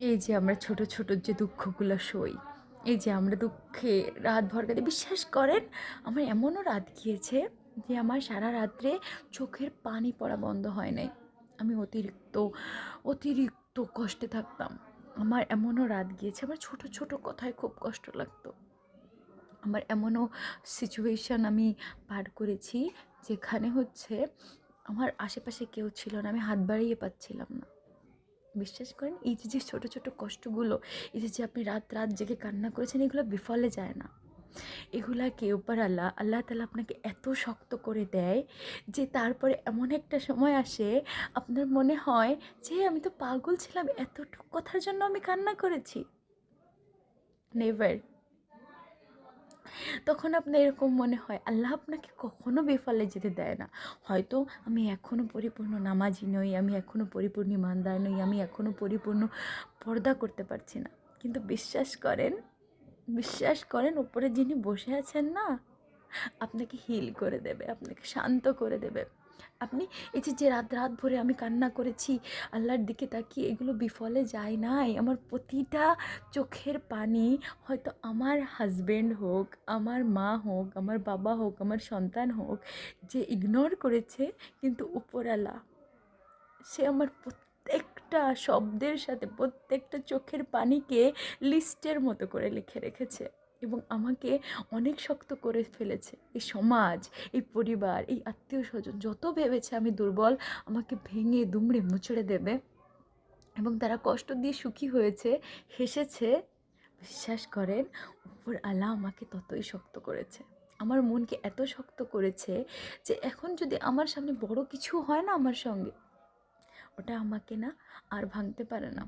এই যে আমরা ছোট, ছোট যে দুঃখগুলো সই, এই যে আমরা দুঃখে রাত ভর কাঁদি। বিশ্বাস করেন আমার এমনও রাত গিয়েছে যে আমার সারা রাত্রে চোখের পানি পড়া বন্ধ হয় নাই। আমি অতিরিক্ত কষ্টে থাকতাম। আমার এমনও রাত গিয়েছে আমার ছোট, ছোট কথায় খুব কষ্ট লাগতো। আমার এমনও সিচুয়েশান আমি পার করেছি যেখানে হচ্ছে আমার আশেপাশে কেউ ছিল না, আমি হাত বাড়িয়ে পাচ্ছিলাম না। বিশ্বাস করেন এই যে যে ছোটো ছোটো কষ্টগুলো, এই যে যে আপনি রাত রাত জেগে কান্না করেছেন, এগুলো বিফলে যায় না। এগুলাকে উপর আল্লাহ তাআলা আপনাকে এত শক্ত করে দেয় যে তারপরে এমন একটা সময় আসে আপনার মনে হয় যে আমি তো পাগল ছিলাম, এতটুকু কথার জন্য আমি কান্না করেছি। নেভার। তখন আপনার এরকম মনে হয় আল্লাহ আপনাকে কখনো বেফলে যেতে দেয় না। হয়তো আমি এখনও পরিপূর্ণ নামাজি নই, আমি এখনও পরিপূর্ণ ইমানদার নই, আমি এখনও পরিপূর্ণ পর্দা করতে পারছি না, কিন্তু বিশ্বাস করেন উপরে যিনি বসে আছেন না, আপনাকে হিল করে দেবে, আপনাকে শান্ত করে দেবে। আপনি এই যে যে রাত রাত ভরে আমি কান্না করেছি আল্লাহর দিকে তাকিয়ে, এগুলো বিফলে যায় নাই। আমার প্রতিটা চোখের পানি হয়তো আমার হাজবেন্ড হোক, আমার মা হোক, আমার বাবা হোক, আমার সন্তান হোক, যে ইগনোর করেছে, কিন্তু উপরওয়ালা সে আমার প্রত্যেকটা শব্দের সাথে প্রত্যেকটা চোখের পানিকে লিস্টের মতো করে লিখে রেখেছে এবং আমাকে অনেক শক্ত করে ফেলেছে। এই সমাজ, এই পরিবার, এই আত্মীয় স্বজন যত ভেবেছে আমি দুর্বল, আমাকে ভেঙে দুমড়ে মুচড়ে দেবে এবং তারা কষ্ট দিয়ে সুখী হয়েছে, হেসেছে, বিশ্বাস করেন উপর আল্লাহ আমাকে ততই শক্ত করেছে। আমার মনকে এত শক্ত করেছে যে এখন যদি আমার সামনে বড় কিছু হয় না আমার সঙ্গে, ওটা আমাকে না আর ভাঙতে পারে না।